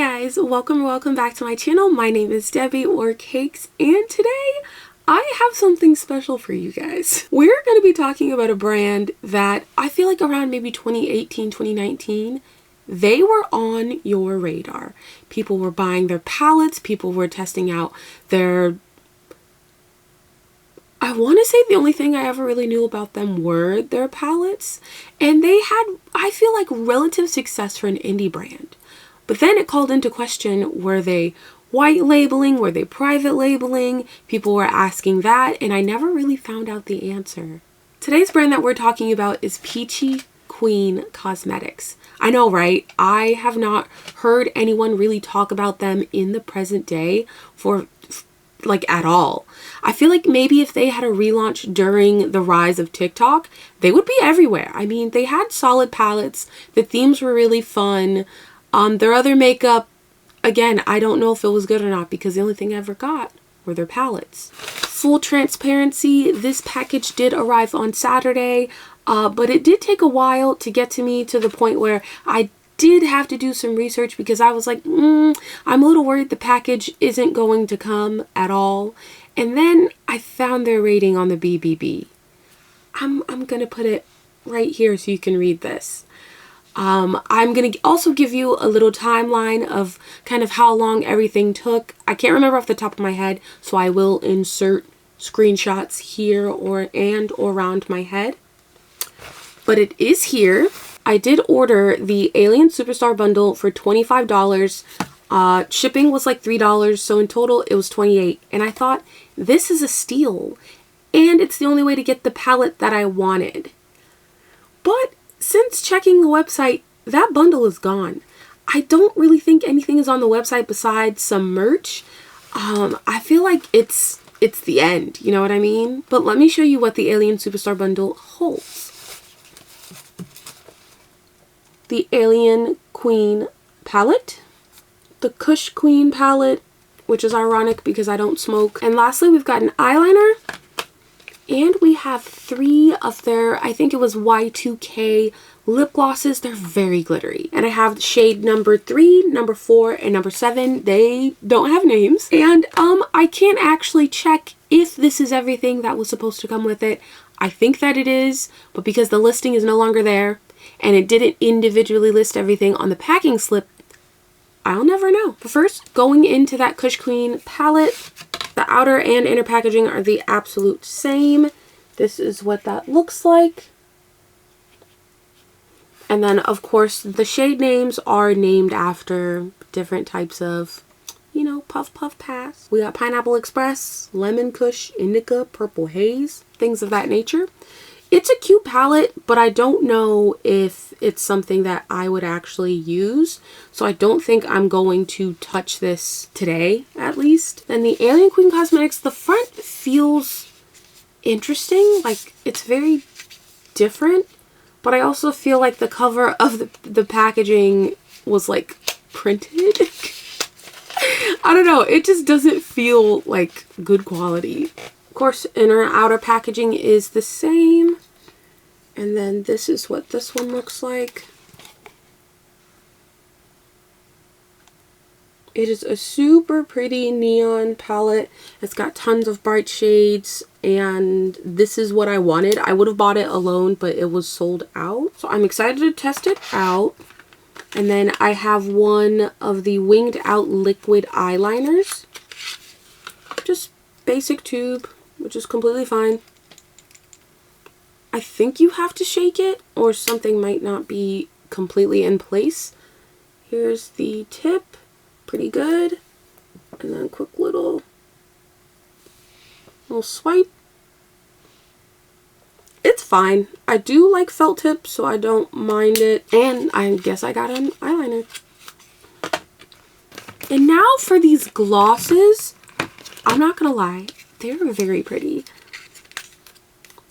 guys, welcome back to my channel. My name is Debbie or Cakes, and today I have something special for you guys. We're going to be talking about a brand that I feel like around maybe 2018, 2019, they were on your radar. People were buying their palettes, people were testing out their... I want to say the only thing I ever really knew about them were their palettes, and they had, I feel like, relative success for an indie brand. But then it called into question, were they white labeling? Were they private labeling? People were asking that, and I never really found out the answer. Today's brand that we're talking about is Peachy Queen Cosmetics. I know, right? I have not heard anyone really talk about them in the present day for like at all. I feel like maybe if they had a relaunch during the rise of TikTok, they would be everywhere. I mean, they had solid palettes. The themes were really fun. Their other makeup, again, I don't know if it was good or not because the only thing I ever got were their palettes. Full transparency, this package did arrive on Saturday, but it did take a while to get to me, to the point where I did have to do some research because I was like, I'm a little worried the package isn't going to come at all. And then I found their rating on the BBB. I'm gonna put it right here so you can read this. I'm going to also give you a little timeline of kind of how long everything took. I can't remember off the top of my head, so I will insert screenshots here or around my head. But it is here. I did order the Alien Superstar bundle for $25. Shipping was like $3, so in total it was $28. And I thought, this is a steal. And it's the only way to get the palette that I wanted. But since checking the website, that bundle is gone. I don't really think anything is on the website besides some merch. I feel like it's the end, you know what I mean? But let me show you what the Alien Superstar bundle holds. The Alien Queen palette, the Kush Queen palette, which is ironic because I don't smoke. And lastly, we've got an eyeliner. And we have 3 of their, I think it was Y2K lip glosses. They're very glittery. And I have shade number 3, number 4, and number 7. They don't have names. And I can't actually check if this is everything that was supposed to come with it. I think that it is, but because the listing is no longer there and it didn't individually list everything on the packing slip, I'll never know. But first, going into that Kush Queen palette, the outer and inner packaging are the absolute same. This is what that looks like. And then, of course, the shade names are named after different types of, you know, Puff Puff Pass. We got Pineapple Express, Lemon Kush, Indica, Purple Haze, things of that nature. It's a cute palette, but I don't know if it's something that I would actually use. So I don't think I'm going to touch this today, at least. Then the Alien Queen Cosmetics, the front feels interesting. Like, it's very different. But I also feel like the cover of the packaging was, like, printed. I don't know. It just doesn't feel like good quality. Of course, inner and outer packaging is the same. And then this is what this one looks like. It is a super pretty neon palette. It's got tons of bright shades, and this is what I wanted. I would have bought it alone, but it was sold out. So I'm excited to test it out. And then I have one of the Winged Out liquid eyeliners. Just basic tube, which is completely fine. I think you have to shake it or something might not be completely in place. Here's the tip, pretty good. And then quick little swipe. It's fine. I do like felt tips, so I don't mind it. And I guess I got an eyeliner. And now for these glosses, I'm not gonna lie, they're very pretty.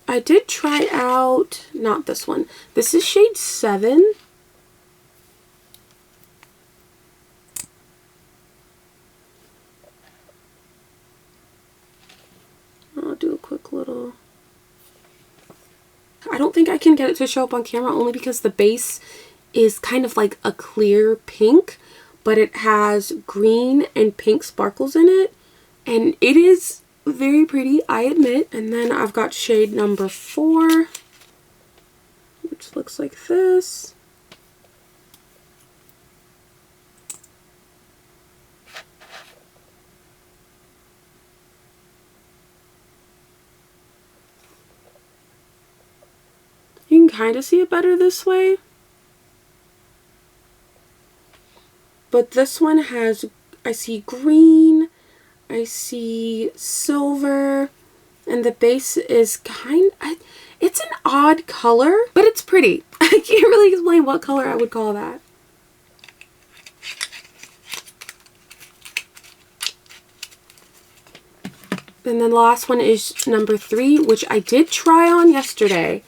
I did try out, not this one. This is shade 7. I'll do a quick little... I don't think I can get it to show up on camera only because the base is kind of like a clear pink, but it has green and pink sparkles in it, and it is very pretty, I admit. And then I've got shade number 4, which looks like this. You can kind of see it better this way. But this one has, I see green, I see silver, and the base is it's an odd color, but it's pretty. I can't really explain what color I would call that. And then the last one is number 3, which I did try on yesterday,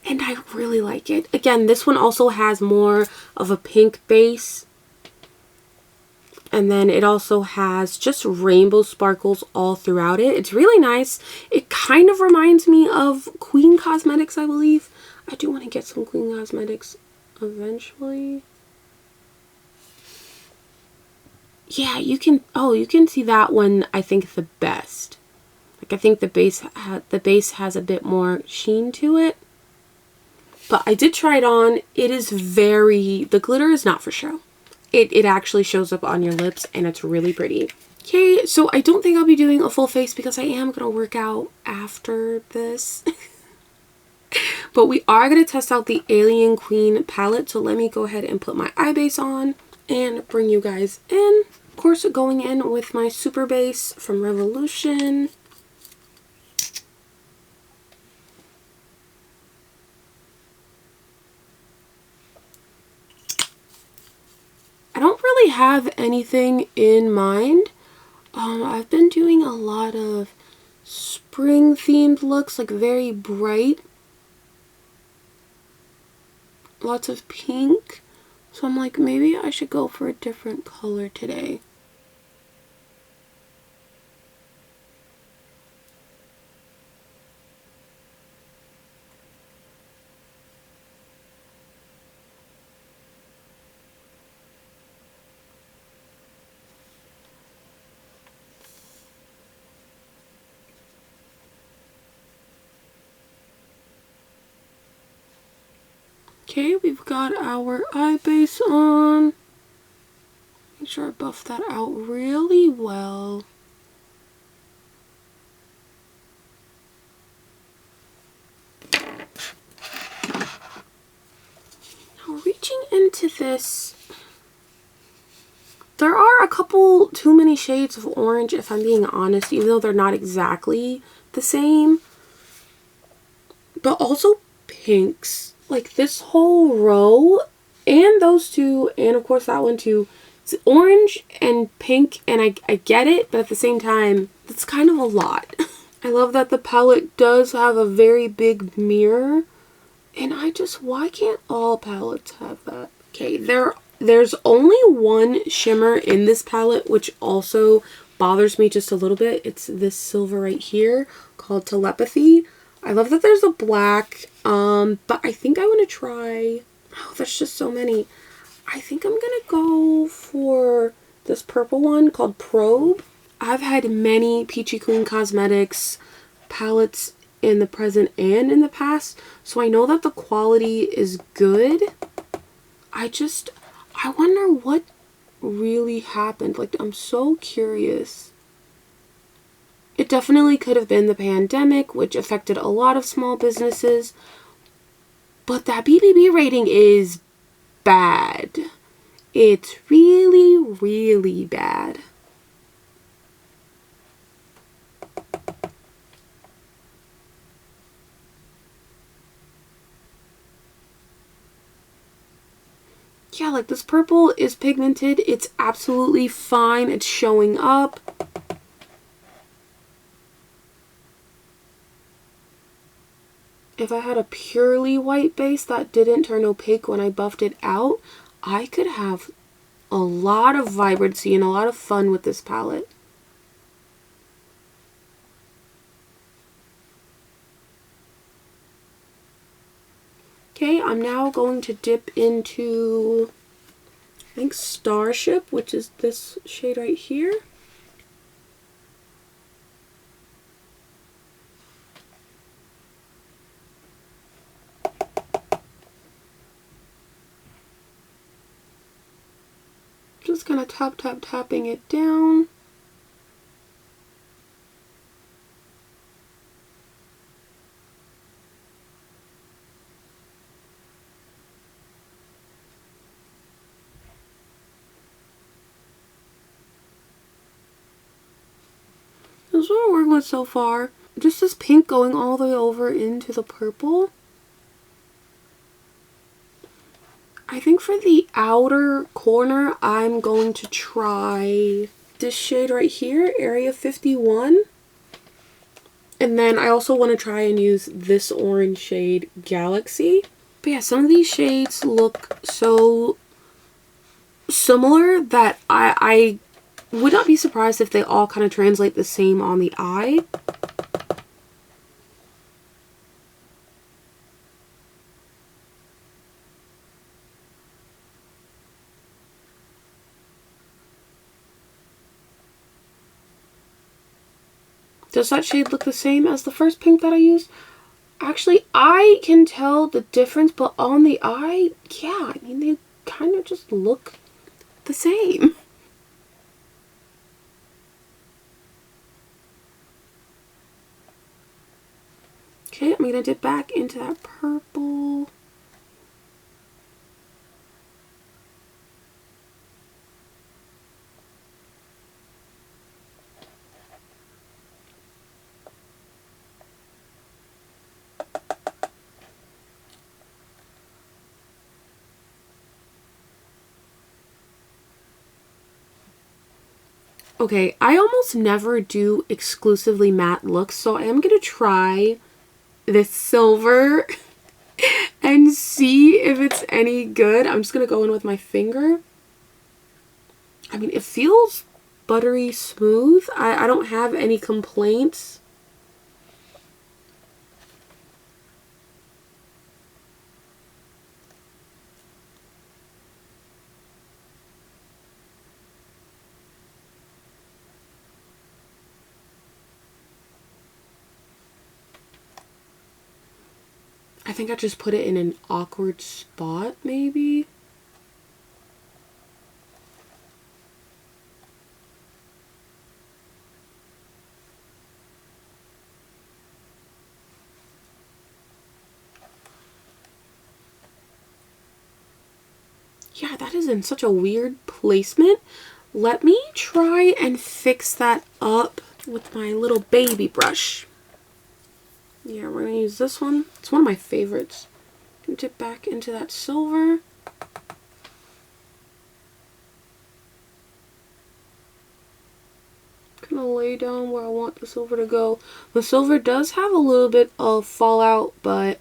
and I really like it. Again, this one also has more of a pink base. And then it also has just rainbow sparkles all throughout it. It's really nice. It kind of reminds me of Queen Cosmetics, I believe. I do want to get some Queen Cosmetics eventually. Yeah, you can see that one, I think, the best. Like, I think the base has a bit more sheen to it. But I did try it on. It is the glitter is not for show. It actually shows up on your lips, and it's really pretty. Okay, so I don't think I'll be doing a full face because I am going to work out after this. But we are going to test out the Alien Queen palette, so let me go ahead and put my eye base on and bring you guys in. Of course, going in with my super base from Revolution. I don't really have anything in mind. I've been doing a lot of spring themed looks, like very bright. Lots of pink. So I'm like, maybe I should go for a different color today. Okay, we've got our eye base on. Make sure I buff that out really well. Now, reaching into this, there are a couple too many shades of orange, if I'm being honest, even though they're not exactly the same. But also pinks. Like, this whole row, and those two, and of course that one too, it's orange and pink, and I get it, but at the same time, it's kind of a lot. I love that the palette does have a very big mirror, and why can't all palettes have that? Okay, there's only one shimmer in this palette, which also bothers me just a little bit. It's this silver right here called Telepathy. I love that there's a black, but I think I want to try, oh, there's just so many. I think I'm going to go for this purple one called Probe. I've had many Peachy Queen Cosmetics palettes in the present and in the past, so I know that the quality is good. I wonder what really happened. Like, I'm so curious. It definitely could have been the pandemic, which affected a lot of small businesses. But that BBB rating is bad. It's really, really bad. Yeah, like, this purple is pigmented. It's absolutely fine. It's showing up. If I had a purely white base that didn't turn opaque when I buffed it out, I could have a lot of vibrancy and a lot of fun with this palette. Okay, I'm now going to dip into think Starship, which is this shade right here. Just kind of tapping it down. That's what we're working with so far. Just this pink going all the way over into the purple. I think for the outer corner, I'm going to try this shade right here, Area 51. And then I also want to try and use this orange shade, Galaxy. But yeah, some of these shades look so similar that I would not be surprised if they all kind of translate the same on the eye. Does that shade look the same as the first pink that I used? Actually, I can tell the difference, but on the eye, yeah, I mean, they kind of just look the same. Okay, I'm gonna dip back into that purple. Okay, I almost never do exclusively matte looks, so I am gonna try this silver and see if it's any good. I'm just gonna go in with my finger. I mean, it feels buttery smooth. I don't have any complaints. I think I just put it in an awkward spot, maybe. Yeah, that is in such a weird placement. Let me try and fix that up with my little baby brush. Yeah, we're gonna use this one. It's one of my favorites. Dip back into that silver. Gonna lay down where I want the silver to go. The silver does have a little bit of fallout, but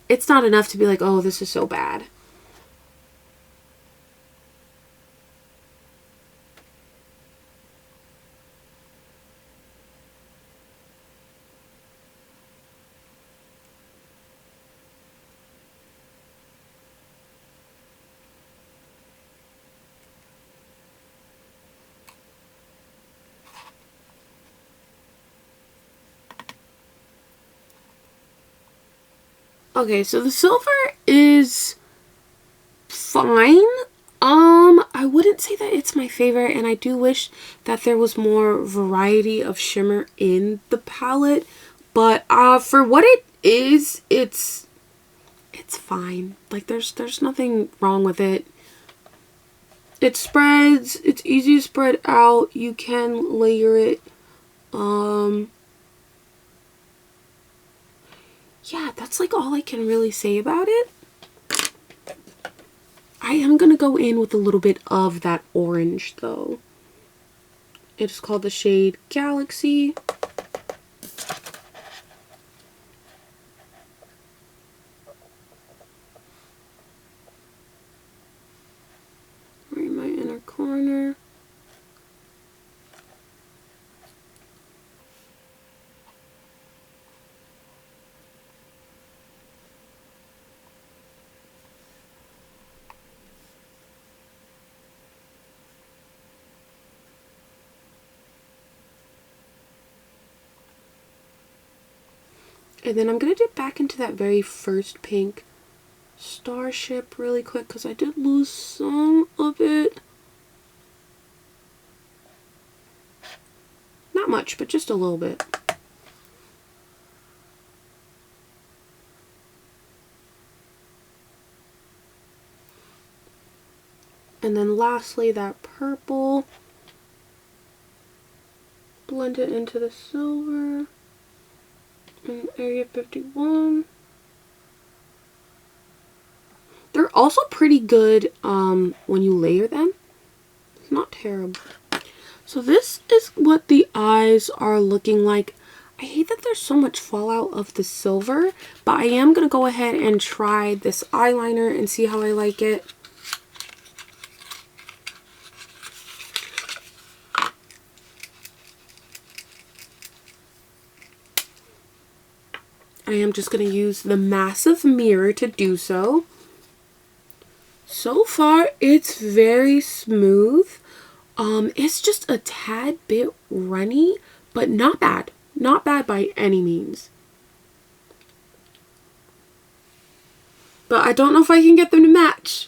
it's not enough to be like, oh, this is so bad. Okay, so the silver is fine. I wouldn't say that it's my favorite, and I do wish that there was more variety of shimmer in the palette. But for what it is, it's fine. Like there's nothing wrong with it. It spreads. It's easy to spread out. You can layer it. Yeah, that's like all I can really say about it. I am going to go in with a little bit of that orange though. It's called the shade Galaxy. Right in my inner corner. And then I'm going to dip back into that very first pink Starship really quick because I did lose some of it. Not much, but just a little bit. And then lastly, that purple. Blend it into the silver in area 51. They're also pretty good when you layer them. It's not terrible. So this is what the eyes are looking like. I hate that there's so much fallout of the silver, but I am going to go ahead and try this eyeliner and see how I like it. I am just going to use the massive mirror to do so. So far, it's very smooth. It's just a tad bit runny, but not bad. Not bad by any means. But I don't know if I can get them to match.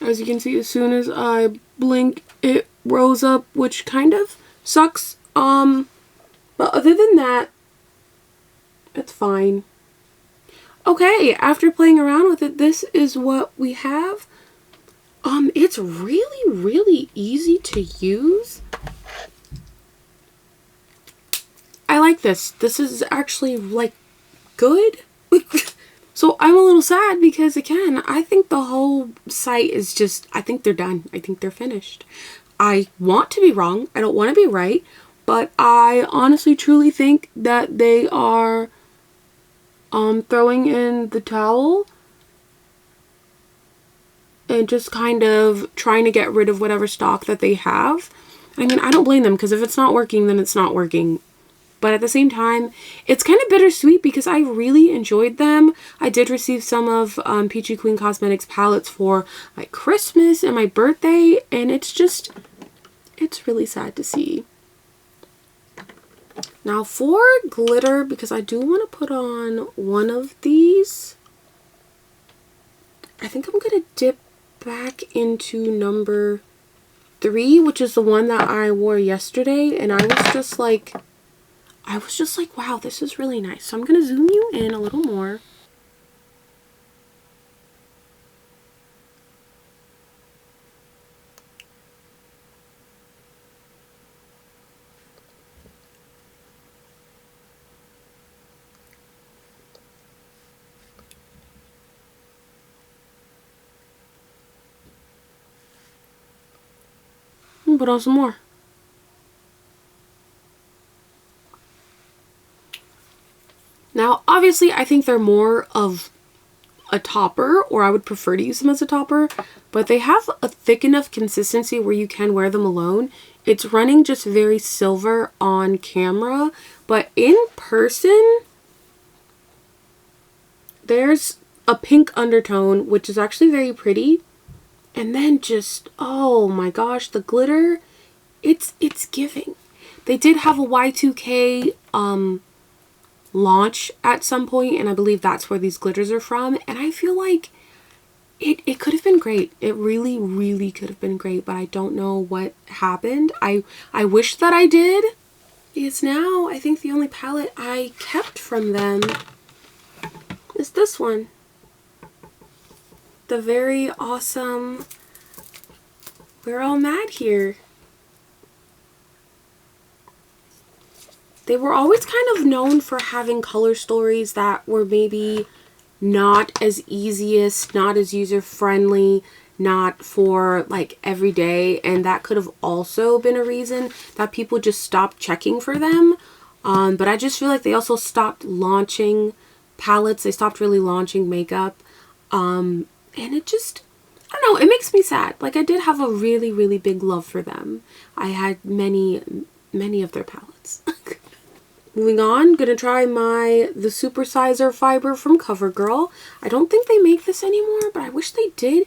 As you can see, as soon as I blink, it rose up, which kind of sucks. But other than that, it's fine. Okay, after playing around with it, this is what we have. It's really, really easy to use. I like this. This is actually, like, good. So I'm a little sad because, again, I think the whole site is just, I think they're done. I think they're finished. I want to be wrong. I don't want to be right. But I honestly, truly think that they are throwing in the towel and just kind of trying to get rid of whatever stock that they have. I mean, I don't blame them because if it's not working, then it's not working. But at the same time, it's kind of bittersweet because I really enjoyed them. I did receive some of Peachy Queen Cosmetics palettes for my Christmas and my birthday. And it's just, it's really sad to see. Now for glitter, because I do want to put on one of these. I think I'm going to dip back into number 3, which is the one that I wore yesterday. And I was just like, wow, this is really nice. So I'm going to zoom you in a little more. Put on some more. Now, obviously, I think they're more of a topper, or I would prefer to use them as a topper, but they have a thick enough consistency where you can wear them alone. It's running just very silver on camera, but in person, there's a pink undertone, which is actually very pretty. And then just, oh my gosh, the glitter, it's giving. They did have a Y2K, launch at some point, and I believe that's where these glitters are from, and I feel like it could have been great. It really, really could have been great, but I don't know what happened. I wish that I did, because now I think the only palette I kept from them is this one. The very awesome We're all mad here. They were always kind of known for having color stories that were maybe not as easiest, not as user-friendly, not for like every day, and that could have also been a reason that people just stopped checking for them. But I just feel like they also stopped launching palettes. They stopped really launching makeup, and it just, I don't know, it makes me sad. Like, I did have a really, really big love for them. I had many of their palettes. Moving on, gonna try the Supersizer Fiber from Covergirl. I don't think they make this anymore, but I wish they did.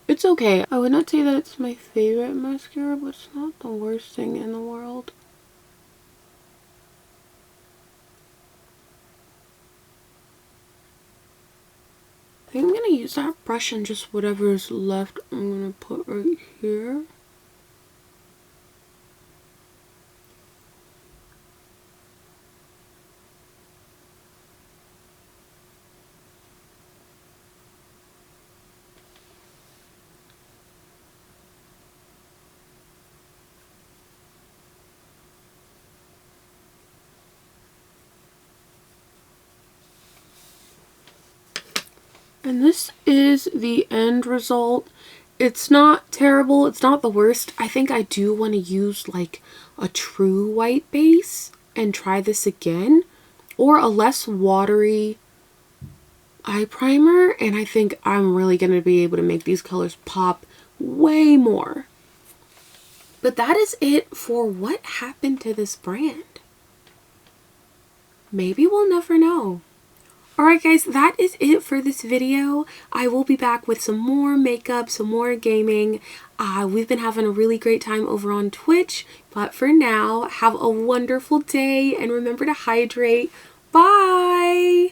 It's okay. I would not say that it's my favorite mascara, but it's not the worst thing in the world. I think I'm gonna use that brush and just whatever is left I'm gonna put right here. And this is the end result. It's not terrible. It's not the worst. I think I do want to use like a true white base and try this again, or a less watery eye primer, and I think I'm really going to be able to make these colors pop way more. But that is it for what happened to this brand. Maybe we'll never know. Alright guys, that is it for this video. I will be back with some more makeup, some more gaming. We've been having a really great time over on Twitch, but for now, have a wonderful day and remember to hydrate. Bye!